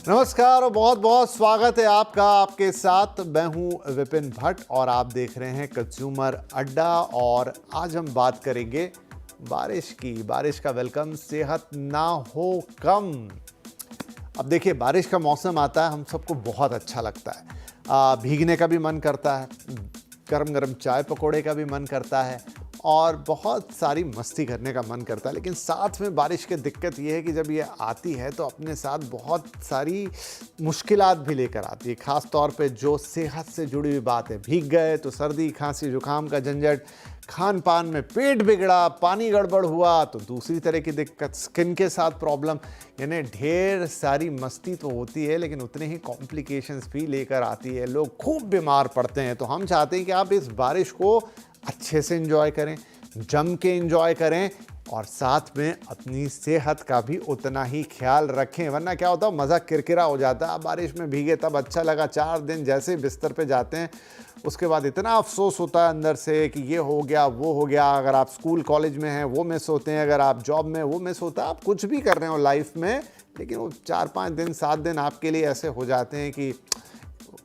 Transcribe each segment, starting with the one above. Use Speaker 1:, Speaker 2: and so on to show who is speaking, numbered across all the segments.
Speaker 1: नमस्कार और बहुत बहुत स्वागत है आपका। आपके साथ मैं हूं विपिन भट्ट और आप देख रहे हैं कंज्यूमर अड्डा। और आज हम बात करेंगे बारिश की। बारिश का वेलकम, सेहत ना हो कम। अब देखिए, बारिश का मौसम आता है, हम सबको बहुत अच्छा लगता है। भीगने का भी मन करता है, गरम गरम चाय पकौड़े का भी मन करता है और बहुत सारी मस्ती करने का मन करता है। लेकिन साथ में बारिश की दिक्कत ये है कि जब ये आती है तो अपने साथ बहुत सारी मुश्किलात भी लेकर आती है। ख़ास तौर पे जो सेहत से जुड़ी हुई बात है, भीग गए तो सर्दी खांसी जुकाम का झंझट, खान पान में पेट बिगड़ा, पानी गड़बड़ हुआ तो दूसरी तरह की दिक्कत, स्किन के साथ प्रॉब्लम, यानी ढेर सारी मस्ती तो होती है लेकिन उतने ही कॉम्प्लिकेशंस भी लेकर आती है। लोग खूब बीमार पड़ते हैं। तो हम चाहते हैं कि आप इस बारिश को अच्छे से एंजॉय करें, जम के एंजॉय करें और साथ में अपनी सेहत का भी उतना ही ख्याल रखें। वरना क्या होता है, मज़ा किरकिरा हो जाता है। बारिश में भीगे तब अच्छा लगा, 4 दिन जैसे बिस्तर पे जाते हैं उसके बाद इतना अफसोस होता है अंदर से कि ये हो गया वो हो गया। अगर आप स्कूल कॉलेज में हैं वो मिस होते हैं, अगर आप जॉब में वो मिस होता है, आप कुछ भी कर रहे हो लाइफ में, लेकिन वो 4-5 दिन 7 दिन आपके लिए ऐसे हो जाते हैं कि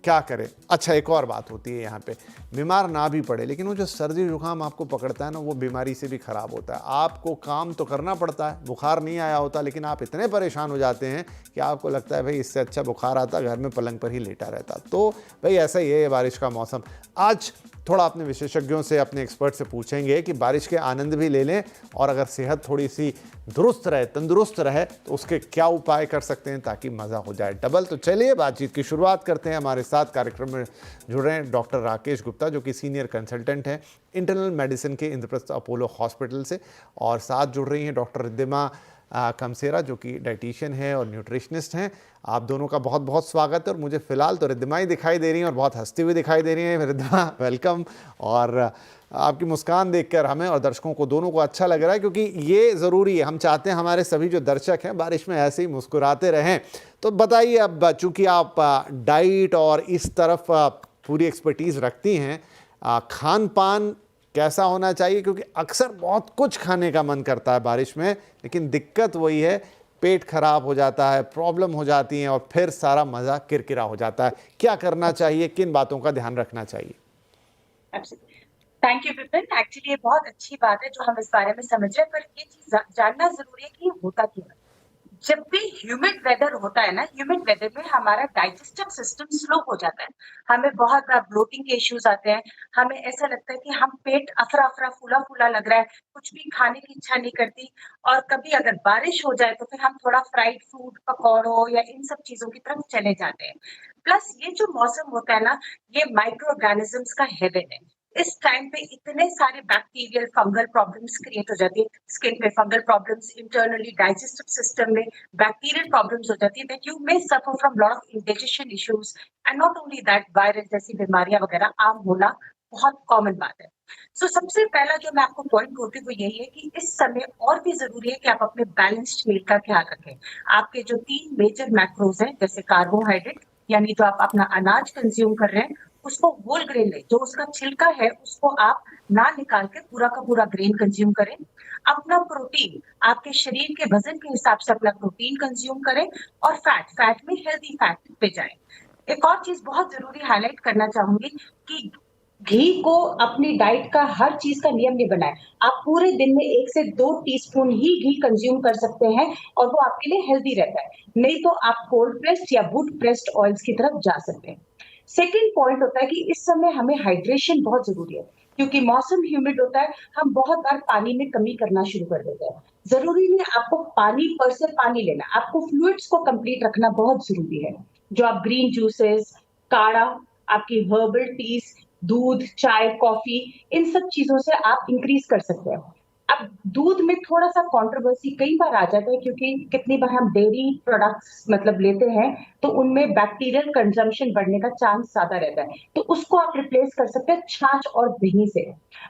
Speaker 1: क्या करें। अच्छा, एक और बात होती है यहाँ पे, बीमार ना भी पड़े लेकिन वो जो सर्दी जुकाम आपको पकड़ता है ना, वो बीमारी से भी ख़राब होता है। आपको काम तो करना पड़ता है, बुखार नहीं आया होता, लेकिन आप इतने परेशान हो जाते हैं कि आपको लगता है भाई इससे अच्छा बुखार आता, घर में पलंग पर ही लेटा रहता। तो भाई ऐसा ही है ये बारिश का मौसम। आज थोड़ा अपने विशेषज्ञों से, अपने एक्सपर्ट से पूछेंगे कि बारिश के आनंद भी ले लें और अगर सेहत थोड़ी सी दुरुस्त रहे, तंदुरुस्त रहे, तो उसके क्या उपाय कर सकते हैं ताकि मज़ा हो जाए डबल। तो चलिए बातचीत की शुरुआत करते हैं। हमारे साथ कार्यक्रम में जुड़ रहे हैं डॉक्टर राकेश गुप्ता, जो कि सीनियर कंसल्टेंट हैं इंटरनल मेडिसिन के इंद्रप्रस्थ अपोलो हॉस्पिटल से, और साथ जुड़ रही हैं डॉक्टर रिद्धिमा कमसेरा, जो कि डाइटिशियन है और न्यूट्रिशनिस्ट हैं। आप दोनों का बहुत बहुत स्वागत है। और मुझे फ़िलहाल तो रिद्धिमा ही दिखाई दे रही हैं और बहुत हंसती हुई दिखाई दे रही हैं। रिद्धिमा, वेलकम। और आपकी मुस्कान देखकर हमें और दर्शकों को, दोनों को अच्छा लग रहा है, क्योंकि ये ज़रूरी है। हम चाहते हैं हमारे सभी जो दर्शक हैं बारिश में ऐसे ही मुस्कुराते रहें। तो बताइए, अब चूँकि आप डाइट और इस तरफ पूरी एक्सपर्टीज़ रखती हैं, खान पान कैसा होना चाहिए? क्योंकि अक्सर बहुत कुछ खाने का मन करता है बारिश में, लेकिन दिक्कत वही है, पेट खराब हो जाता है, प्रॉब्लम हो जाती हैं और फिर सारा मज़ा किरकिरा हो जाता है। क्या करना चाहिए, किन बातों का ध्यान रखना चाहिए?
Speaker 2: Thank you Vipin. एक्चुअली ये बहुत अच्छी बात है जो हम इस बारे में समझ रहे हैं, पर ये चीज जानना जरूरी है कि ये होता क्यों है। जब भी ह्यूमिड वेदर होता है ना, ह्यूमिड वेदर में हमारा डाइजेस्टिव सिस्टम स्लो हो जाता है। हमें बहुत बार ब्लोटिंग के इश्यूज आते हैं। हमें ऐसा लगता है कि हम पेट अफरा अफरा फूला फूला लग रहा है, कुछ भी खाने की इच्छा नहीं करती। और कभी अगर बारिश हो जाए तो फिर हम थोड़ा फ्राइड फूड, पकौड़ों या इन सब चीजों की तरफ चले जाते हैं। प्लस ये जो मौसम होता है ना, ये माइक्रो ऑर्गेनिजम्स का हेवन है। इस टाइम पे इतने सारे बैक्टीरियल फंगल प्रॉब्लम्स क्रिएट हो जाती है, स्किन पे fungal problems, internally digestive system में बैक्टीरियल प्रॉब्लम्स हो जाती है, that you may suffer from lot of indigestion issues. And not only that, virus जैसी बीमारियां वगैरह आम होना बहुत कॉमन बात है। सो सबसे पहला जो मैं आपको पॉइंट बोलती हूँ वो यही है कि इस समय और भी जरूरी है कि आप अपने बैलेंस्ड मील का ख्याल रखें। आपके जो 3 मेजर मैक्रोज हैं, जैसे कार्बोहाइड्रेट यानी जो आप अपना अनाज कंज्यूम कर रहे हैं, उसको होल ग्रेन लें, जो उसका छिलका है उसको आप ना निकाल के पूरा का पूरा ग्रेन कंज्यूम करें। अपना प्रोटीन, आपके शरीर के वजन के हिसाब से अपना प्रोटीन कंज्यूम करें। और फैट में हेल्दी फैट पे जाएं। एक और चीज बहुत जरूरी हाईलाइट करना चाहूंगी कि घी को अपनी डाइट का हर चीज का नियम नहीं बनाए। आप पूरे दिन में 1 से 2 टीस्पून ही घी कंज्यूम कर सकते हैं और वो आपके लिए हेल्दी रहता है। नहीं तो आप कोल्ड प्रेस्ड या वुड प्रेस्ड ऑयल्स की तरफ जा सकते हैं। सेकेंड पॉइंट होता है कि इस समय हमें हाइड्रेशन बहुत जरूरी है, क्योंकि मौसम ह्यूमिड होता है। हम बहुत बार पानी में कमी करना शुरू कर देते हैं। जरूरी नहीं आपको पानी पर से पानी लेना, आपको फ्लूइड्स को कंप्लीट रखना बहुत जरूरी है। जो आप ग्रीन जूसेस, काढ़ा, आपकी हर्बल टीज, दूध, चाय, कॉफी, इन सब चीजों से आप इंक्रीज कर सकते हैं। अब दूध में थोड़ा सा कंट्रोवर्सी कई बार आ जाता है, क्योंकि कितनी बार हम डेयरी प्रोडक्ट्स मतलब लेते हैं तो उनमें बैक्टीरियल कंजम्पशन बढ़ने का चांस ज्यादा रहता है। तो उसको आप रिप्लेस कर सकते हैं छाछ और दही से।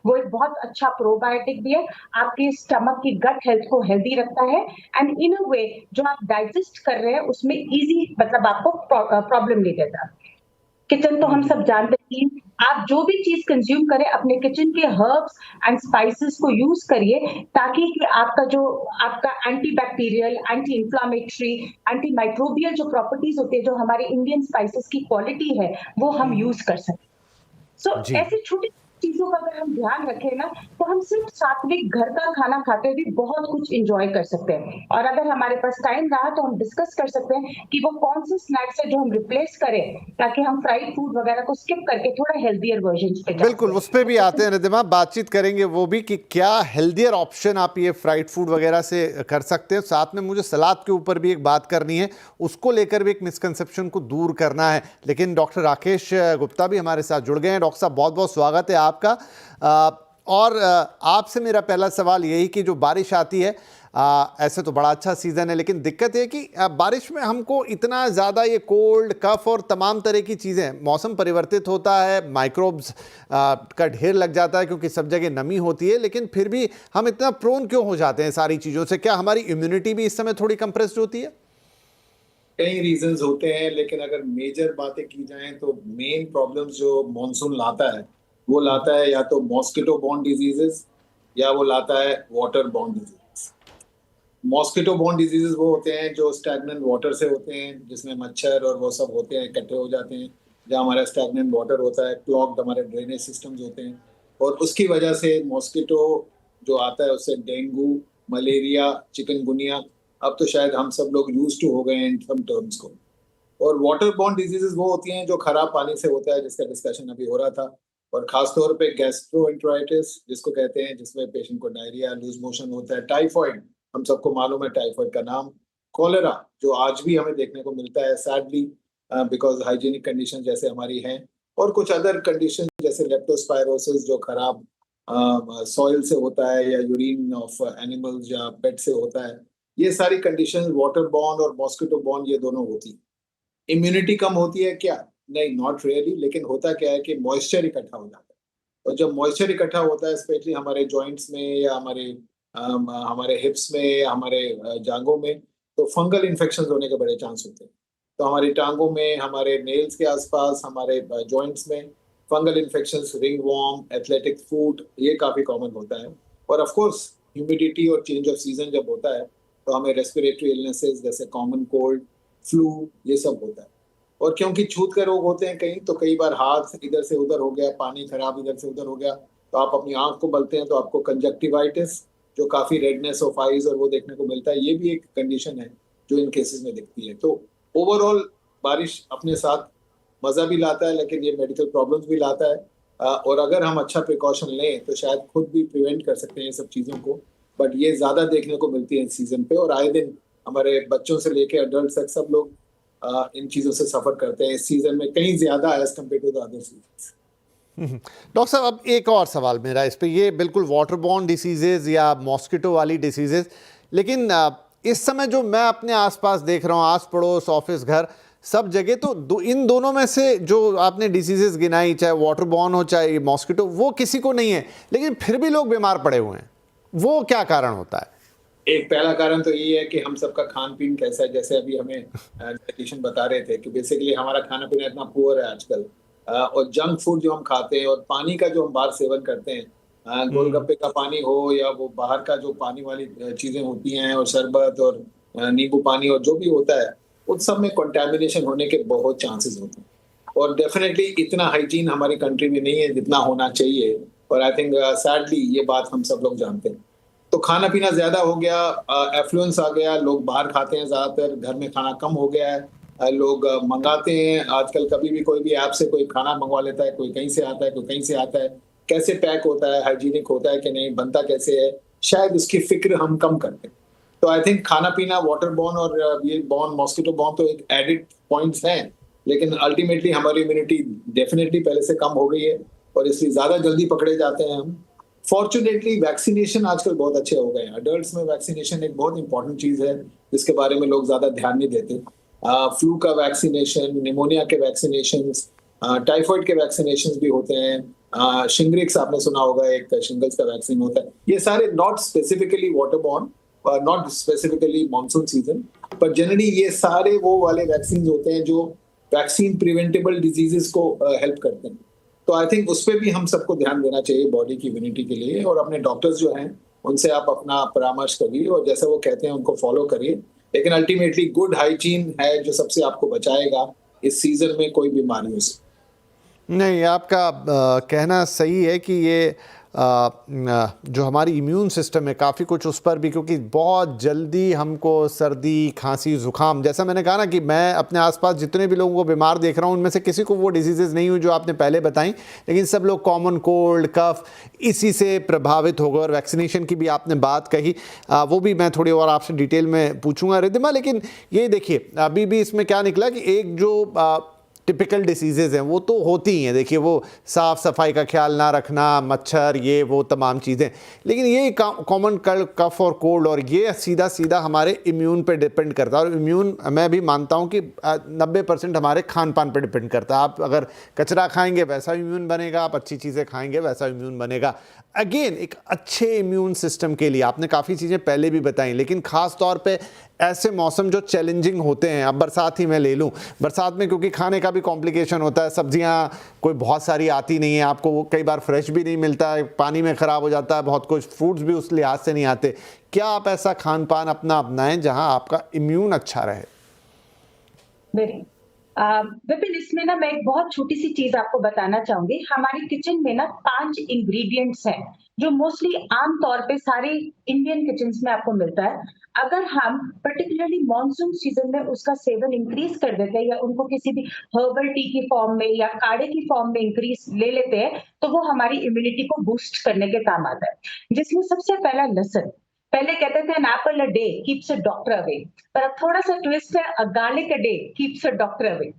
Speaker 2: वो एक बहुत अच्छा प्रोबायोटिक भी है, आपके स्टमक की गट हेल्थ को हेल्दी रखता है। एंड इन अ वे जो आप डाइजेस्ट कर रहे हैं उसमें इजी मतलब आपको प्रॉब्लम नहीं देता। किचन तो हम सब जानते हैं कि आप जो भी चीज कंज्यूम करें अपने किचन के हर्ब्स एंड स्पाइसेस को यूज करिए, ताकि कि आपका anti bacterial, anti inflammatory, anti microbial जो प्रॉपर्टीज होती है, जो हमारे इंडियन स्पाइसेस की क्वालिटी है, वो हम यूज कर सकें। सो
Speaker 1: जी
Speaker 2: ऐसी छोटी चीजों का अगर हम ध्यान रखें ना, तो हम सिर्फ सात्विक घर का खाना खाते हुए भी बहुत कुछ एंजॉय कर सकते हैं। और अगर हमारे पास टाइम रहा तो हम डिस्कस कर सकते हैं कि वो कौन से स्नैक्स है जो हम रिप्लेस करें, ताकि हम फ्राइड फूड वगैरह को स्किप करके थोड़ा हेल्दियर वर्जन पे
Speaker 1: बिल्कुल,
Speaker 2: जाते
Speaker 1: उस पे भी आते
Speaker 2: हैं।
Speaker 1: हैं रिद्धिमा, बातचीत करेंगे वो भी कि क्या हेल्दियर ऑप्शन आप ये फ्राइड फूड वगैरह से कर सकते हैं। साथ में मुझे सलाद के ऊपर भी एक बात करनी है, उसको लेकर भी एक मिसकंसेप्शन को दूर करना है। लेकिन डॉक्टर राकेश गुप्ता भी हमारे साथ जुड़ गए हैं। डॉक्टर साहब, बहुत बहुत स्वागत है आपका। और आपसे मेरा पहला सवाल यही कि जो बारिश आती है, ऐसे तो बड़ा अच्छा सीज़न है, लेकिन दिक्कत है कि बारिश में हमको इतना ज़्यादा ये कोल्ड, कफ और तमाम तरह की चीज़ें, मौसम परिवर्तित होता है, माइक्रोब्स का ढेर लग जाता है क्योंकि सब जगह नमी होती है, लेकिन फिर भी हम इतना प्रोन क्यों हो जाते हैं सारी चीज़ों से? क्या हमारी इम्यूनिटी भी इस समय थोड़ी कंप्रेस्ड होती है?
Speaker 3: कई रीजंस होते हैं, लेकिन अगर मेजर बातें की जाएं तो मेन प्रॉब्लम्स जो मॉनसून लाता है, वो लाता है या तो मॉस्किटो बॉर्न डिजीजेस या वो लाता है water borne diseases. Mosquito borne diseases वो होते हैं जो स्टैग्नेंट वाटर से होते हैं, जिसमें मच्छर और वो सब होते हैं, इकट्ठे हो जाते हैं। जहाँ हमारा स्टैग्नेंट वाटर होता है, क्लॉग्ड हमारे ड्रेनेज सिस्टम्स होते हैं, और उसकी वजह से मॉस्किटो जो आता है उससे डेंगू, मलेरिया, चिकनगुनिया, अब तो शायद हम सब लोग यूज टू हो गए हैं इन सब टर्म्स को। और वाटर बॉर्न डिजीजेस वो होती हैं जो खराब पानी से होता है, जिसका डिस्कशन अभी हो रहा था। और खासतौर पे गैस्ट्रोएंटेराइटिस जिसको कहते हैं, जिसमें पेशेंट को डायरिया, लूज मोशन होता है। टाइफॉइड, हम सबको मालूम है टाइफॉइड का नाम। कॉलेरा, जो आज भी हमें देखने को मिलता है सैडली, बिकॉज हाइजीनिक कंडीशन जैसे हमारी हैं। और कुछ अदर कंडीशन जैसे लेप्टोस्पायरोसिस जो खराब सॉइल से होता है, या यूरिन ऑफ एनिमल्स या पेट से होता है। ये सारी कंडीशन वाटर बॉर्न और मॉस्किटो बॉर्न ये दोनों होती हैं। इम्यूनिटी कम होती है क्या? नहीं, नॉट रियली। लेकिन होता क्या है कि मॉइस्चर इकट्ठा हो जाता है, और जब मॉइस्चर इकट्ठा होता है स्पेशली हमारे जॉइंट्स में या हमारे हिप्स में या हमारे जांघों में, तो फंगल इन्फेक्शन होने के बड़े चांस होते हैं। तो हमारी टांगों में, हमारे नेल्स के आसपास, हमारे जॉइंट्स में fungal infection, ringworm, athletic foot, ये काफ़ी कॉमन होता है। और ऑफ कोर्स ह्यूमिडिटी और चेंज ऑफ सीजन जब होता है तो हमें रेस्पिरेटरी इलनेसेस जैसे कॉमन कोल्ड, फ्लू, ये सब होता है। और क्योंकि छूत के रोग होते हैं कहीं, तो कई बार हाथ इधर से उधर हो गया, पानी खराब इधर से उधर हो गया, तो आप अपनी आंख को मलते हैं तो आपको कंजक्टिवाइटिस, जो काफी रेडनेस ऑफ आईज और वो देखने को मिलता है। ये भी एक कंडीशन है जो इन केसेस में दिखती है। तो ओवरऑल बारिश अपने साथ मजा भी लाता है, लेकिन ये मेडिकल प्रॉब्लम्स भी लाता है। और अगर हम अच्छा प्रिकॉशन लें तो शायद खुद भी प्रिवेंट कर सकते हैं ये सब चीजों को। बट ये ज्यादा देखने को मिलती है इस सीजन पे, और आए दिन हमारे बच्चों से लेके अडल्ट तक सब लोग इन चीजों से सफर करते हैं इस सीजन में, कहीं ज्यादा as compare to the other season.
Speaker 1: Doctor साहब, अब एक और सवाल मेरा इस पे, ये बिल्कुल वाटर बॉर्न डिसीजेज या मॉस्किटो वाली डिसीजेज, लेकिन इस समय जो मैं अपने आसपास देख रहा हूँ, आस पड़ोस, ऑफिस, घर, सब जगह, तो इन दोनों में से जो आपने डिसीजेज गिनाई, चाहे वाटर बॉर्न हो चाहे मॉस्किटो, वो किसी को नहीं है, लेकिन फिर भी लोग बीमार पड़े हुए हैं। वो क्या कारण होता है?
Speaker 3: एक पहला कारण तो ये है कि हम सबका खान पीन कैसा है। जैसे अभी हमें डाइटिशियन बता रहे थे कि बेसिकली हमारा खाना पीना इतना पुअर है आजकल, और जंक फूड जो हम खाते हैं, और पानी का जो हम बाहर सेवन करते हैं, गोलगप्पे का पानी हो या वो बाहर का जो पानी वाली चीजें होती हैं, और शरबत और नींबू पानी और जो भी होता है, उन सब में कंटेमिनेशन होने के बहुत चांसेस होते हैं। और डेफिनेटली इतना हाइजीन हमारी कंट्री में नहीं है जितना होना चाहिए। और आई थिंक सैडली ये बात हम सब लोग जानते हैं। तो खाना पीना ज्यादा हो गया, एफ्लुएंस आ गया, लोग बाहर खाते हैं ज्यादातर, घर में खाना कम हो गया है। लोग मंगाते हैं आजकल, कभी भी कोई भी ऐप से कोई खाना मंगवा लेता है, कोई कहीं से आता है, कोई कहीं से आता है, कैसे पैक होता है, हाइजीनिक होता है कि नहीं, बनता कैसे है, शायद उसकी फिक्र हम कम करते हैं। तो आई थिंक खाना पीना, वाटर बॉर्न और ये बॉर्न, मॉस्किटो बॉर्न तो एक एडिड पॉइंट्स हैं, लेकिन अल्टीमेटली हमारी इम्यूनिटी डेफिनेटली पहले से कम हो गई है, और इसलिए ज्यादा जल्दी पकड़े जाते हैं हम। फॉर्चुनेटली वैक्सीनेशन आजकल बहुत अच्छे हो गए हैं। अडल्ट्स में वैक्सीनेशन एक बहुत इंपॉर्टेंट चीज है जिसके बारे में लोग ज्यादा ध्यान नहीं देते। फ्लू का वैक्सीनेशन, निमोनिया के वैक्सीनेशन, टाइफाइड के वैक्सीनेशन भी होते हैं। शिंग्रिक्स आपने सुना होगा, एक शिंगल्स का वैक्सीन होता है। ये सारे not specifically water borne, not specifically monsoon season, पर जनरली ये सारे वो वाले वैक्सीन होते हैं जो वैक्सीन प्रिवेंटेबल डिजीजेस को हेल्प करते हैं। तो आई थिंक उस पर भी हम सबको ध्यान देना चाहिए बॉडी की इम्यूनिटी के लिए, और अपने डॉक्टर्स जो हैं उनसे आप अपना परामर्श करिए और जैसे वो कहते हैं उनको फॉलो करिए। लेकिन अल्टीमेटली गुड हाइजीन है जो सबसे आपको बचाएगा इस सीजन में कोई बीमारियों से।
Speaker 1: नहीं, आपका कहना सही है कि ये जो हमारी इम्यून सिस्टम है काफ़ी कुछ उस पर भी, क्योंकि बहुत जल्दी हमको सर्दी खांसी ज़ुकाम, जैसा मैंने कहा ना कि मैं अपने आसपास जितने भी लोगों को बीमार देख रहा हूँ उनमें से किसी को वो डिजीज़ेज़ नहीं हुई जो आपने पहले बताई, लेकिन सब लोग कॉमन कोल्ड कफ इसी से प्रभावित हो गए। और वैक्सीनेशन की भी आपने बात कही, वो भी मैं थोड़ी और आपसे डिटेल में पूछूंगा रिद्धिमा। लेकिन ये देखिए अभी भी इसमें क्या निकला कि एक जो टिपिकल डिसीज़ेज़ हैं वो तो होती ही हैं, देखिए वो साफ़ सफाई का ख्याल ना रखना, मच्छर, ये वो तमाम चीज़ें, लेकिन ये कॉमन कफ और कोल्ड, और ये सीधा सीधा हमारे इम्यून पे डिपेंड करता है। और इम्यून मैं भी मानता हूँ कि 90% हमारे खान पान पे डिपेंड करता है। आप अगर कचरा खाएंगे वैसा इम्यून बनेगा, आप अच्छी चीज़ें खाएंगे वैसा इम्यून बनेगा। अगेन एक अच्छे इम्यून सिस्टम के लिए आपने काफ़ी चीज़ें पहले भी बताई, लेकिन ख़ास तौर पे ऐसे मौसम जो चैलेंजिंग होते हैं, अब बरसात ही मैं ले लूँ, बरसात में क्योंकि खाने का भी कॉम्प्लिकेशन होता है, सब्जियां कोई बहुत सारी आती नहीं है आपको, वो कई बार फ्रेश भी नहीं मिलता है, पानी में ख़राब हो जाता है बहुत कुछ, फ्रूट्स भी उस लिहाज से नहीं आते। क्या आप ऐसा खान पान अपना अपनाएं जहां आपका इम्यून अच्छा रहे?
Speaker 2: विपिन, इसमें ना मैं एक बहुत छोटी सी चीज आपको बताना चाहूंगी। हमारे किचन में ना 5 इंग्रेडिएंट्स हैं जो मोस्टली आम तौर पे सारे इंडियन किचन्स में आपको मिलता है। अगर हम पर्टिकुलरली मॉनसून सीजन में उसका सेवन इंक्रीज कर देते हैं या उनको किसी भी हर्बल टी की फॉर्म में या काढ़े की फॉर्म में इंक्रीज ले लेते हैं, तो वो हमारी इम्यूनिटी को बूस्ट करने के काम आता है। जिसमें सबसे पहला लहसुन। पहले कहते थे an apple a day keeps a doctor away, पर अब थोड़ा सा ट्विस्ट है, a garlic a day keeps a doctor away.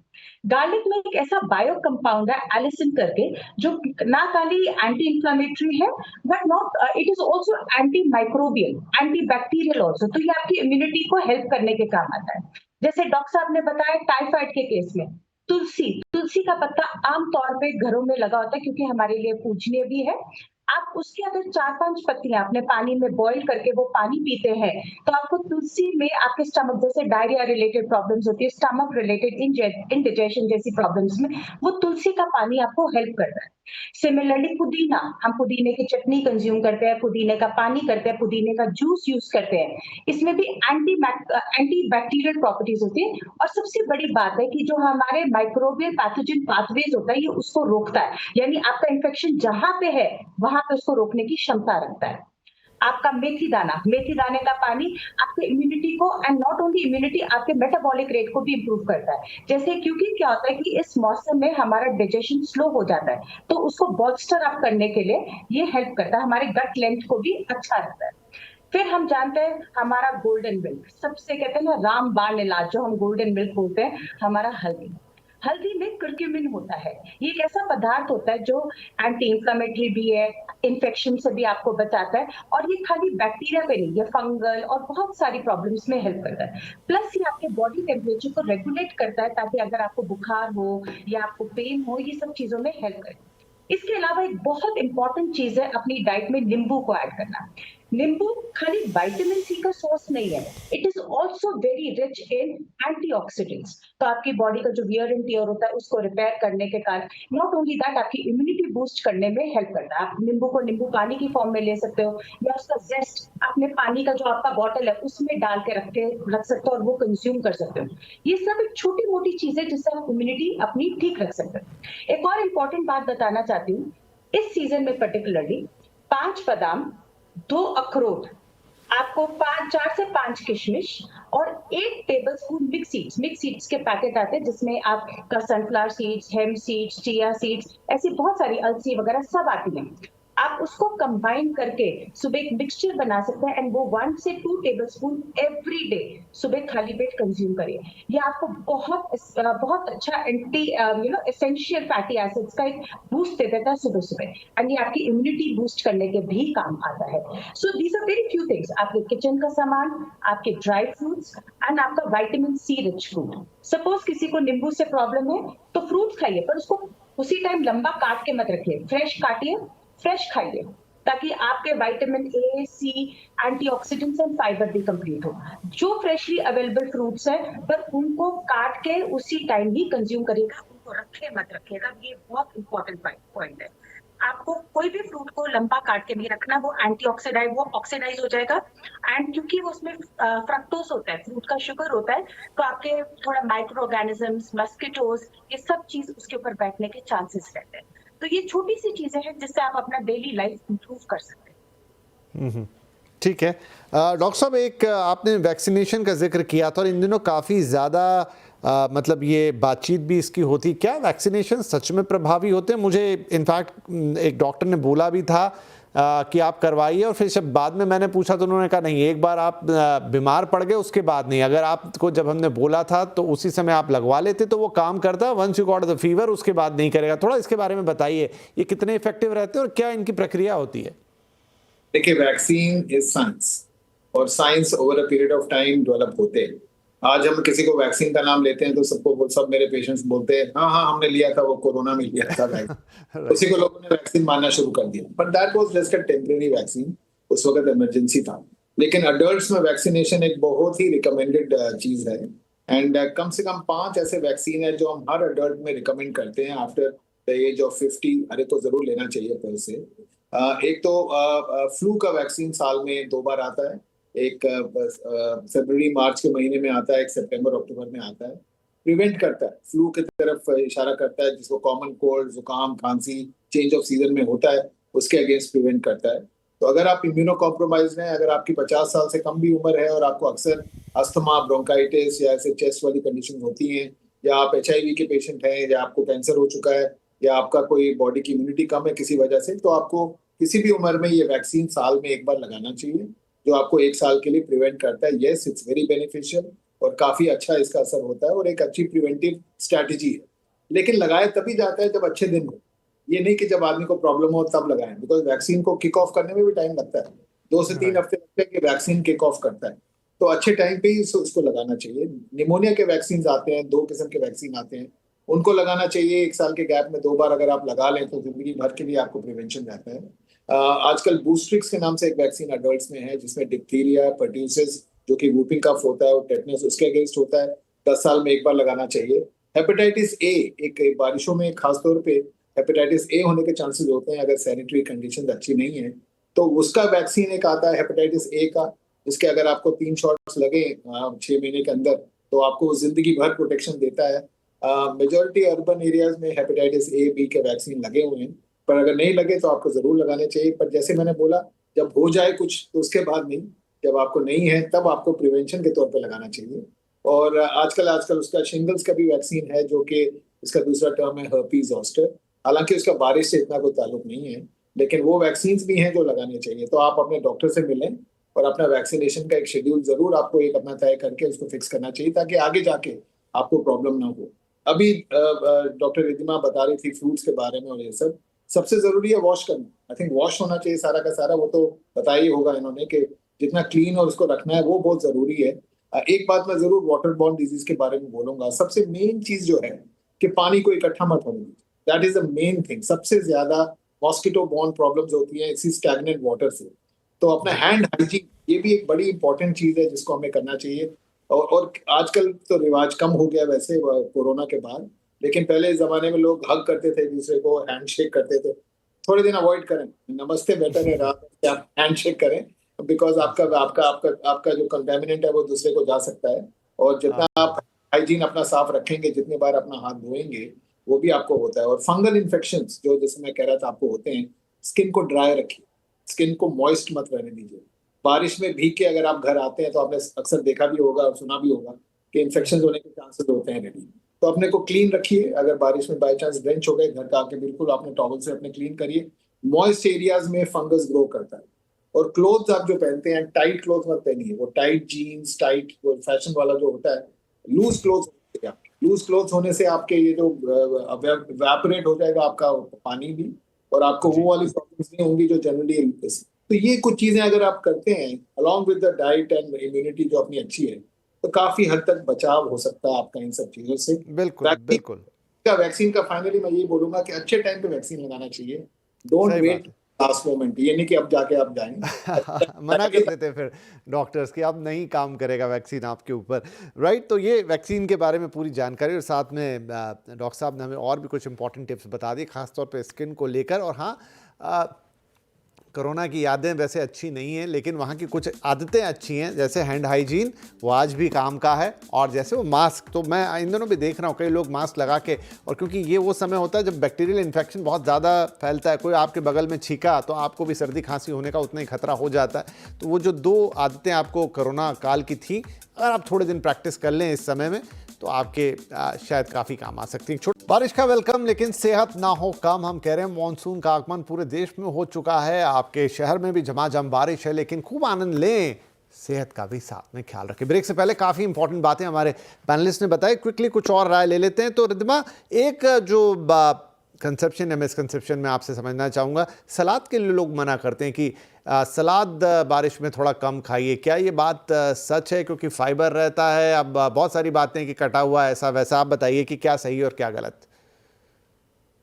Speaker 2: Garlic में एक ऐसा बायो कंपाउंड है एलिसिन करके, जो ना खाली एंटी इंफ्लेमेटरी है but not it is also anti microbial, anti bacterial also. तो ये आपकी इम्यूनिटी को हेल्प करने के काम आता है। जैसे डॉक्टर साहब ने बताया टाइफाइड के केस में तुलसी का पत्ता आम तौर पे घरों में लगा होता है क्योंकि हमारे लिए पूजनीय भी है। आप उसकी अगर 4-5 पत्तियां अपने पानी में बॉईल करके वो पानी पीते हैं, तो आपको तुलसी में आपके स्टमक जैसे डायरिया रिलेटेड प्रॉब्लम्स होती है, स्टमक रिलेटेड इंडिजेशन जैसी प्रॉब्लम्स में वो तुलसी का पानी आपको हेल्प करता है। सिमिलरली पुदीना, हम पुदीने की चटनी कंज्यूम करते हैं, पुदीने का पानी करते हैं, पुदीने का जूस यूज करते हैं। इसमें भी एंटी बैक्टीरियल प्रॉपर्टीज होती है। और सबसे बड़ी बात है कि जो हमारे माइक्रोबियल पैथोजन पाथवेज होता है, ये उसको रोकता है, यानी आपका इन्फेक्शन जहां पे है वहां पे उसको रोकने की क्षमता रखता है। आपका मेथी दाने का पानी आपके इम्यूनिटी को एंड नॉट ओनली इम्यूनिटी, आपके मेटाबॉलिक रेट को भी इंप्रूव करता है। जैसे क्योंकि क्या होता है कि इस मौसम में हमारा डाइजेशन स्लो हो जाता है, तो उसको बॉस्टर अप करने के लिए ये हेल्प करता है, हमारे गट लेंथ को भी अच्छा रखता है। फिर हम जानते हैं हमारा गोल्डन मिल्क, सबसे कहते हैं ना रामबाण इलाज जो हम गोल्डन मिल्क बोलते हैं, हमारा हल्दी में कुर्क्यूमिन होता है। ये एक ऐसा पदार्थ होता है जो एंटी इंफ्लेमेटरी भी है, इन्फेक्शन से भी आपको बचाता है, और ये खाली बैक्टीरिया पे नहीं, ये फंगल और बहुत सारी प्रॉब्लम्स में हेल्प करता है। प्लस ये आपके बॉडी टेम्परेचर को रेगुलेट करता है, ताकि अगर आपको बुखार हो या आपको पेन हो, ये सब चीजों में हेल्प करे। इसके अलावा एक बहुत इंपॉर्टेंट चीज है अपनी डाइट में नींबू को ऐड करना। नींबू खाली विटामिन सी का सोर्स नहीं है, it is also very rich in antioxidants. तो आपकी बॉडी का जो वियर एंड टियर होता है उसको रिपेयर करने के कारण, नॉट ओनली दैट, आपकी इम्यूनिटी बूस्ट करने में हेल्प करता है। आप नींबू को नींबू पानी की फॉर्म में ले सकते हो, या उसका जेस्ट अपने पानी का जो आपका बॉटल है उसमें डाल के रख सकते हो और वो कंज्यूम कर सकते हो। ये सब एक छोटी मोटी चीजें जिससे आप इम्यूनिटी अपनी ठीक रख सकते हो। एक और इम्पोर्टेंट बात बताना चाहती हूँ, इस सीजन में पर्टिकुलरली 5 बादाम, 2 अखरोट, आपको 4 से 5 किशमिश और 1 टेबलस्पून मिक्स सीड्स के पैकेट आते हैं, जिसमें आपका sunflower seeds, hemp seeds, chia seeds, ऐसी बहुत सारी अलसी वगैरह सब आती हैं। आप उसको कंबाइन करके सुबह एक मिक्सचर बना सकते हैं, एंड वो 1 से 2 टेबलस्पून एवरी डे सुबह खाली पेट कंज्यूम करिए। ये आपको बहुत अच्छा एंटी एसेंशियल फैटी एसिड्स का एक बूस्ट दे देता है सुबह सुबह, एंड ये आपकी इम्यूनिटी बूस्ट करने के भी काम आता है। So these are very few things, आपके किचन का सामान, आपके ड्राई फ्रूट्स एंड आपका vitamin C rich food. Suppose किसी को नींबू से प्रॉब्लम है तो फ्रूट खाइए, पर उसको उसी टाइम लंबा काट के मत रखिए, फ्रेश काटिए, फ्रेश खाइए, ताकि आपके vitamin A, C, antioxidants and fibre भी कंप्लीट हो। जो फ्रेशली अवेलेबल फ्रूट्स है, पर उनको काट के उसी टाइम ही कंज्यूम करिएगा, उनको को रखे मत रखिएगा, ये बहुत इंपॉर्टेंट पॉइंट है। आपको कोई भी फ्रूट को लंबा काट के नहीं रखना, वो एंटीऑक्सीडाइज वो ऑक्सीडाइज हो जाएगा। एंड क्योंकि वो उसमें फ्रक्टोज होता है, फ्रूट का शुगर होता है, तो आपके थोड़ा माइक्रो ऑर्गेनिजम्स, मस्किटोज, ये सब चीज उसके ऊपर बैठने के चांसेस रहते हैं। तो ये छोटी सी चीजें हैं जिससे आप अपना डेली लाइफ इंप्रूव कर सकते हैं।
Speaker 1: ठीक है। डॉक्टर साहब, एक आपने वैक्सीनेशन का जिक्र किया था और इन दिनों काफ़ी ज़्यादा मतलब ये बातचीत भी इसकी होती, क्या वैक्सीनेशन सच में प्रभावी होते हैं? मुझे इनफैक्ट एक डॉक्टर ने बोला भी था कि आप करवाइए, और फिर जब बाद में मैंने पूछा तो उन्होंने कहा नहीं, एक बार आप बीमार पड़ गए उसके बाद नहीं, अगर आपको जब हमने बोला था तो उसी समय आप लगवा लेते तो वो काम करता, once you got the fever उसके बाद नहीं करेगा। थोड़ा इसके बारे में बताइए, ये कितने इफेक्टिव रहते हैं और क्या इनकी प्रक्रिया होती है?
Speaker 3: देखिए, वैक्सीन इज साइंस, और science over a period of time develop होते हैं। आज हम किसी को वैक्सीन का नाम लेते हैं तो सब मेरे पेशेंट्स बोलते हैं हाँ हाँ हमने लिया था, वो कोरोना में लिया था वैक्सीन। उसी को लोगों ने वैक्सीन मानना शुरू कर दिया, but that was just a temporary vaccine, उस वक्त इमरजेंसी था। लेकिन अडल्ट्स में वैक्सीनेशन एक बहुत ही रिकमेंडेड चीज है। एंड कम से कम 5 ऐसे वैक्सीन है जो हम हर अडल्ट में रिकमेंड करते हैं आफ्टर द एज ऑफ 50। अरे तो जरूर लेना चाहिए पर से। एक तो फ्लू का वैक्सीन साल में 2 बार आता है, एक फरवरी मार्च के महीने में आता है, एक सितंबर अक्टूबर में आता है। प्रिवेंट करता है, फ्लू की तरफ इशारा करता है, जिसको कॉमन कोल्ड, जुकाम, खांसी चेंज ऑफ सीजन में होता है, उसके अगेंस्ट प्रिवेंट करता है। तो अगर आप इम्यूनो कॉम्प्रोमाइज हैं, अगर आपकी 50 साल से कम भी उम्र है और आपको अक्सर अस्थमा, ब्रोंकाइटिस या ऐसे चेस्ट वाली कंडीशन होती हैं, या आप HIV के पेशेंट हैं, या आपको कैंसर हो चुका है, या आपका कोई बॉडी की इम्यूनिटी कम है किसी वजह से, तो आपको किसी भी उम्र में ये वैक्सीन साल में एक बार लगाना चाहिए, जो आपको 1 साल के लिए प्रिवेंट करता है। येस, इट्स वेरी बेनिफिशियल और काफी अच्छा इसका असर होता है और एक अच्छी प्रिवेंटिव स्ट्रैटेजी है। लेकिन लगाया तभी जाता है जब अच्छे दिन हो, ये नहीं कि जब आदमी को प्रॉब्लम हो तब लगाएं, बिकॉज वैक्सीन को किक ऑफ करने में भी टाइम लगता है, 2 से 3 हफ्ते लगते हैं कि वैक्सीन किक ऑफ करता है। तो अच्छे टाइम पे ही उसको लगाना चाहिए। निमोनिया के वैक्सीन आते हैं, 2 किस्म के वैक्सीन आते हैं, उनको लगाना चाहिए 1 साल के गैप में 2 बार। अगर आप लगा लें तो जिंदगी भर के लिए आपको प्रिवेंशन रहता है। आजकल बूस्ट्रिक्स के नाम से एक वैक्सीन अडल्ट्स में है, जिसमें डिप्थीरिया, पर्ट्यूसिस जो कि वूपिंग कफ होता है और टेटनस उसके अगेंस्ट होता है, 10 साल में एक बार लगाना चाहिए। हेपेटाइटिस ए, एक बारिशों में खासतौर पे हेपेटाइटिस ए होने के चांसेस होते हैं अगर सैनिटरी कंडीशन अच्छी नहीं है, तो उसका वैक्सीन एक आता है हेपेटाइटिस ए का, जिसके अगर आपको 3 शॉट्स लगे 6 महीने के अंदर तो आपको जिंदगी भर प्रोटेक्शन देता है। मेजॉरिटी अर्बन एरियाज में हेपेटाइटिस ए, बी के वैक्सीन लगे हुए हैं, पर अगर नहीं लगे तो आपको जरूर लगाने चाहिए। पर जैसे मैंने बोला, जब हो जाए कुछ तो उसके बाद नहीं, जब आपको नहीं है तब आपको प्रिवेंशन के तौर पे लगाना चाहिए। और आजकल उसका शिंगल्स का भी वैक्सीन है, जो कि इसका दूसरा टर्म है हर्पीज ज़ोस्टर। हालांकि उसका बारिश से इतना कोई ताल्लुक नहीं है, लेकिन वो वैक्सीन भी हैं जो लगाने चाहिए। तो आप अपने डॉक्टर से मिलें और अपना वैक्सीनेशन का एक शेड्यूल जरूर आपको एक अपना तय करके उसको फिक्स करना चाहिए, ताकि आगे जाके आपको प्रॉब्लम ना हो। अभी डॉक्टर रिद्धिमा बता रही थी फ्रूट्स के बारे में, और ये सब सबसे जरूरी है वॉश करना। आई थिंक वॉश होना चाहिए सारा का सारा, वो तो बताया ही होगा इन्होंने कि जितना क्लीन और उसको रखना है वो बहुत जरूरी है। एक बात मैं जरूर वाटर बॉर्न डिजीज के बारे में बोलूंगा। सबसे मेन चीज जो है कि पानी को इकट्ठा मत होने दीजिए, that is the main thing. सबसे ज्यादा मॉस्किटो बॉर्न प्रॉब्लम्स होती हैं इसी स्टैग्नेंट वाटर से। तो अपना हैंड हाइजीन ये भी एक बड़ी इंपॉर्टेंट चीज है जिसको हमें करना चाहिए। और आजकल तो रिवाज कम हो गया वैसे कोरोना के बाद, लेकिन पहले जमाने में लोग हग करते थे, एक दूसरे को हैंड शेक करते थे। थोड़े दिन अवॉइड करें, नमस्ते बेटर है रात में आप हैंड शेक करें, बिकॉज आपका आपका आपका आपका जो कंटेमिनेंट है वो दूसरे को जा सकता है। और जितना आप हाइजीन अपना साफ रखेंगे, जितने बार अपना हाथ धोएंगे, वो भी आपको होता है। और फंगल इन्फेक्शंस जो जैसे मैं कह रहा था आपको होते हैं, स्किन को ड्राई रखिए, स्किन को मॉइस्ट मत रहने दीजिए। बारिश में भीग के अगर आप घर आते हैं तो आपने अक्सर देखा भी होगा और सुना भी होगा कि इन्फेक्शन होने के चांसेस होते हैं रेडी। तो अपने को क्लीन रखिए। अगर बारिश में बाई चांस ड्रेंच हो गए घर का आके, बिल्कुल आपने टॉवल से अपने क्लीन करिए। मॉइस्ट एरियाज में फंगस ग्रो करता है। और क्लोथ्स आप जो पहनते हैं, टाइट क्लोथ मत पहनिए। वो टाइट जीन्स, टाइट फैशन वाला जो होता है, लूज क्लोथ। लूज क्लोथ होने से आपके ये जो इवेपोरेट हो जाएगा आपका पानी भी, और आपको वो वाली प्रॉब्लम्स नहीं होंगी जो जनरली। तो ये कुछ चीजें अगर आप करते हैं along with the diet and immunity जो अपनी अच्छी है, तो काफी हद तक बचाव हो सकता है आपका इन सब चीजों से।
Speaker 1: बिल्कुल।
Speaker 3: वैक्सीन का फाइनली मैं यही बोलूंगा कि अच्छे टाइम पे वैक्सीन लगाना चाहिए। डोंट वेट लास्ट मोमेंट, ये नहीं कि अब जाके आप जाएंगे।
Speaker 1: मना कर देते हैं फिर डॉक्टर्स कि अब नहीं काम करेगा वैक्सीन आपके ऊपर, राइट। तो ये वैक्सीन के बारे में पूरी जानकारी, और साथ में डॉक्टर साहब ने हमें और भी कुछ इंपॉर्टेंट टिप्स बता दी, खासतौर पे स्किन को लेकर। और हाँ, कोरोना की यादें वैसे अच्छी नहीं हैं, लेकिन वहाँ की कुछ आदतें अच्छी हैं, जैसे हैंड हाइजीन, वो आज भी काम का है। और जैसे वो मास्क, तो मैं इन दिनों भी देख रहा हूँ कई लोग मास्क लगा के, और क्योंकि ये वो समय होता है जब बैक्टीरियल इन्फेक्शन बहुत ज़्यादा फैलता है, कोई आपके बगल में छींका तो आपको भी सर्दी खांसी होने का उतना ही खतरा हो जाता है। तो वो जो 2 आदतें आपको कोरोना काल की थी, अगर आप थोड़े दिन प्रैक्टिस कर लें इस समय में, तो आपके शायद काफ़ी काम आ सकती है। बारिश का वेलकम, लेकिन सेहत ना हो कम। हम कह रहे हैं मानसून का आगमन पूरे देश में हो चुका है, आपके शहर में भी झमाझम बारिश है, लेकिन खूब आनंद लें, सेहत का भी साथ में ख्याल रखें। ब्रेक से पहले काफ़ी इंपॉर्टेंट बातें हमारे पैनलिस्ट ने बताई, क्विकली कुछ और राय ले लेते हैं। तो रिद्धिमा, एक जो कंसेप्शन या मिसकंसेप्शन में आपसे समझना चाहूँगा, सलाद के लिए लोग मना करते हैं कि सलाद बारिश में थोड़ा कम खाइए, क्या ये बात सच है? क्योंकि फाइबर रहता है। अब बहुत सारी बातें कि कटा हुआ ऐसा वैसा, आप बताइए कि क्या सही और क्या गलत।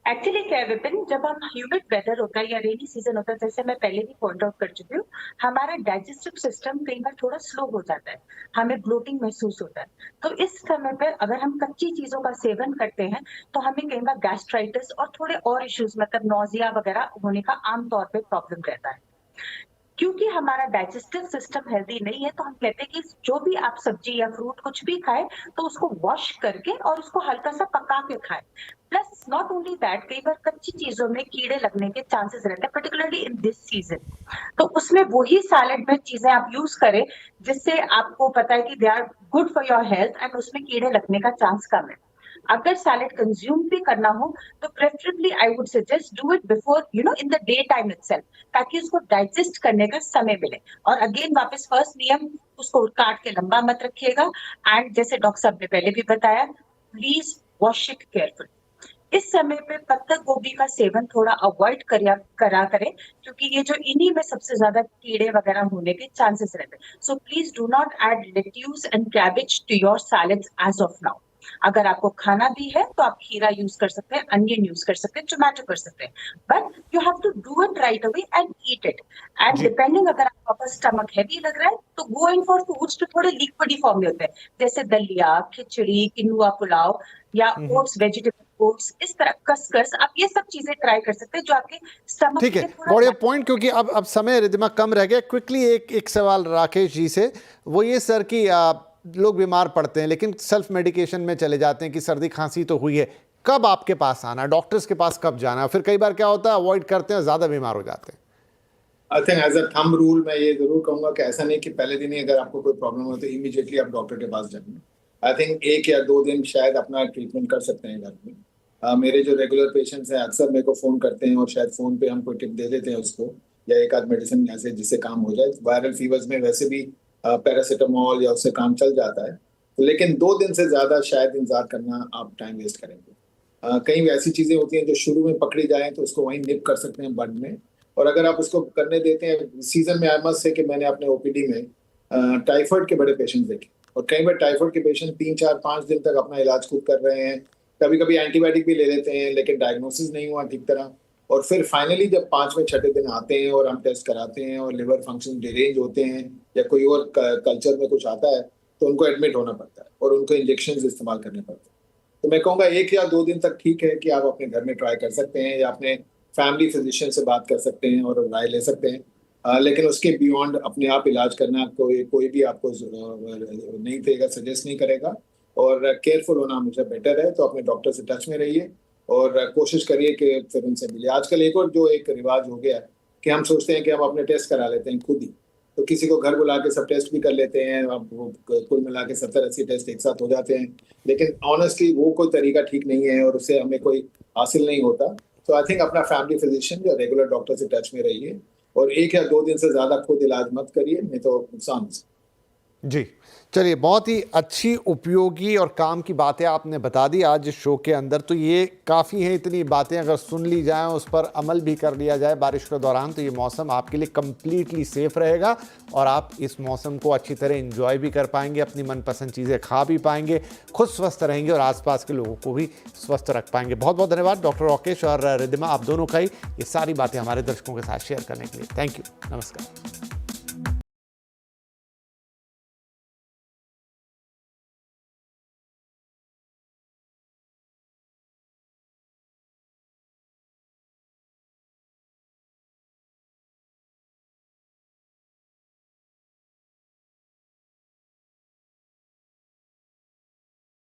Speaker 2: एक्चुअली क्या है विपिन, जब हम ह्यूमिड वेदर होता है या रेनी सीजन होता है, जैसे मैं पहले भी पॉइंट आउट कर चुकी हूँ, हमारा डाइजेस्टिव सिस्टम कई बार थोड़ा स्लो हो जाता है, हमें ब्लोटिंग महसूस होता है। तो इस समय पर अगर हम कच्ची चीजों का सेवन करते हैं तो हमें कई बार गैस्ट्राइटिस और थोड़े और इश्यूज, मतलब नोजिया वगैरह होने का आमतौर पर प्रॉब्लम रहता है। क्योंकि हमारा डाइजेस्टिव सिस्टम हेल्दी नहीं है, तो हम कहते हैं कि जो भी आप सब्जी या फ्रूट कुछ भी खाएं तो उसको वॉश करके और उसको हल्का सा पका के खाएं। प्लस नॉट ओनली दैट, कई बार कच्ची चीजों में कीड़े लगने के चांसेस रहते हैं, पर्टिकुलरली इन दिस सीजन। तो उसमें वही सैलेड में चीजें आप यूज करें जिससे आपको पता है कि they are good for your health and उसमें कीड़े लगने का चांस कम है। अगर सैलेड कंज्यूम भी करना हो तो preferably I would suggest do it before in the day time itself, ताकि उसको डाइजेस्ट करने का समय मिले। और अगेन वापस फर्स्ट नियम, उसको काट के लंबा मत रखिएगा। एंड जैसे डॉक्टर साहब ने पहले भी बताया, प्लीज वॉश इट केयरफुल। इस समय पे पत्ता गोभी का सेवन थोड़ा अवॉइड करा करें, क्योंकि ये जो इन्हीं में सबसे ज्यादा कीड़े वगैरह होने के चांसेस रहते हैं। So please do not add lettuce and cabbage to your salads as of now. अगर आपको खाना भी है तो आप खीरा यूज कर सकते हैं, अनियन यूज कर सकते हैं, टोमेटो कर सकते हैं, but you have to do it right away and eat it. And depending, अगर आपका स्टमक हैवी लग रहा है तो गो इन फॉर फूड्स जो थोड़े लिक्विडी फॉर्म में होते हैं, जैसे दलिया, खिचड़ी, किनुआ पुलाव या ओट्स, वेजिटेबल ओट्स, इस तरह कस्कस, आप ये सब चीजें ट्राई कर सकते हैं जो आपके स्टमक
Speaker 1: ठीक
Speaker 2: के
Speaker 1: है,
Speaker 2: लिए थोड़ा
Speaker 1: बढ़िया पॉइंट। क्योंकि अब समय रिद्धिमा कम रह गया, क्विकली एक सवाल राकेश जी से, वो ये सर कि लोग बीमार पड़ते हैं लेकिन सेल्फ मेडिकेशन में चले जाते हैं कि सर्दी खांसी तो हुई है, कब आपके पास आना, डॉक्टर्स के पास कब जाना? फिर कई बार क्या होता है, अवॉइड करते हैं, ज़्यादा बीमार हो जाते हैं।
Speaker 3: I think as a thumb rule मैं ये जरूर कहूंगा कि ऐसा नहीं कि पहले दिन ही अगर आपको कोई प्रॉब्लम हो तो इमीडिएटली आप डॉक्टर के पास जाएंगे। आई थिंक 1 या 2 दिन शायद अपना ट्रीटमेंट कर सकते हैं घर में। मेरे जो रेगुलर पेशेंट्स हैं अक्सर मेरे को फ़ोन करते हैं और शायद फ़ोन पे हम कोई टिप दे देते हैं उसको, या एक आध मेडिसिन ऐसे जिससे काम हो जाए। वायरल फीवर्स में वैसे भी पैरासीटामोल या उससे काम चल जाता है, लेकिन 2 दिन से ज़्यादा शायद इंतजार करना आप टाइम वेस्ट करेंगे। कई ऐसी चीज़ें होती हैं जो शुरू में पकड़ी जाएँ तो उसको वहीं निप कर सकते हैं बड में, और अगर आप उसको करने देते हैं सीजन में। आई मस्ट से कि मैंने अपने ओपीडी में टाइफाइड के बड़े पेशेंट देखे, और कई बार टाइफाइड के पेशेंट 3, 4, 5 दिन तक अपना इलाज खुद कर रहे हैं, कभी कभी एंटीबायोटिक भी ले लेते हैं, लेकिन डायग्नोसिस नहीं हुआ ठीक तरह। और फिर फाइनली जब 5वें 6ठे दिन आते हैं और हम टेस्ट कराते हैं और लिवर फंक्शन डिरेंज होते हैं या कोई और कल्चर में कुछ आता है, तो उनको एडमिट होना पड़ता है और उनको इंजेक्शन इस्तेमाल करने पड़ते हैं। तो मैं कहूँगा 1 या 2 दिन तक ठीक है कि आप अपने घर में ट्राई कर सकते हैं या अपने फैमिली फिजिशियन से बात कर सकते हैं और राय ले सकते हैं, लेकिन उसके बियॉन्ड अपने आप इलाज करना कोई भी आपको नहीं देगा, सजेस्ट नहीं करेगा। और केयरफुल होना हमेशा बेटर है। तो अपने डॉक्टर से टच में रहिए और कोशिश करिए कि फिर उनसे मिले। आजकल एक रिवाज हो गया है कि हम सोचते हैं कि हम अपने टेस्ट करा लेते हैं खुद ही, तो किसी को घर बुला के सब टेस्ट भी कर लेते हैं, अब कुल मिला के 70-80 टेस्ट एक साथ हो जाते हैं, लेकिन ऑनेस्टली वो कोई तरीका ठीक नहीं है और उससे हमें कोई हासिल नहीं होता। तो आई थिंक अपना फैमिली फिजिशियन या रेगुलर डॉक्टर से टच में रहिए और 1 या 2 दिन से ज्यादा खुद इलाज मत करिए, नहीं तो नुकसान हो सकता है।
Speaker 1: जी, चलिए, बहुत ही अच्छी, उपयोगी और काम की बातें आपने बता दी आज इस शो के अंदर। तो ये काफ़ी हैं, इतनी बातें अगर सुन ली जाएँ, उस पर अमल भी कर लिया जाए बारिश के दौरान, तो ये मौसम आपके लिए कंप्लीटली सेफ़ रहेगा और आप इस मौसम को अच्छी तरह एंजॉय भी कर पाएंगे, अपनी मनपसंद चीज़ें खा भी पाएंगे, खुद स्वस्थ रहेंगे और आसपास के लोगों को भी स्वस्थ रख पाएंगे। बहुत बहुत धन्यवाद डॉक्टर राकेश और रिद्धिमा, आप दोनों का ही ये सारी बातें हमारे दर्शकों के साथ शेयर करने के लिए। थैंक यू, नमस्कार।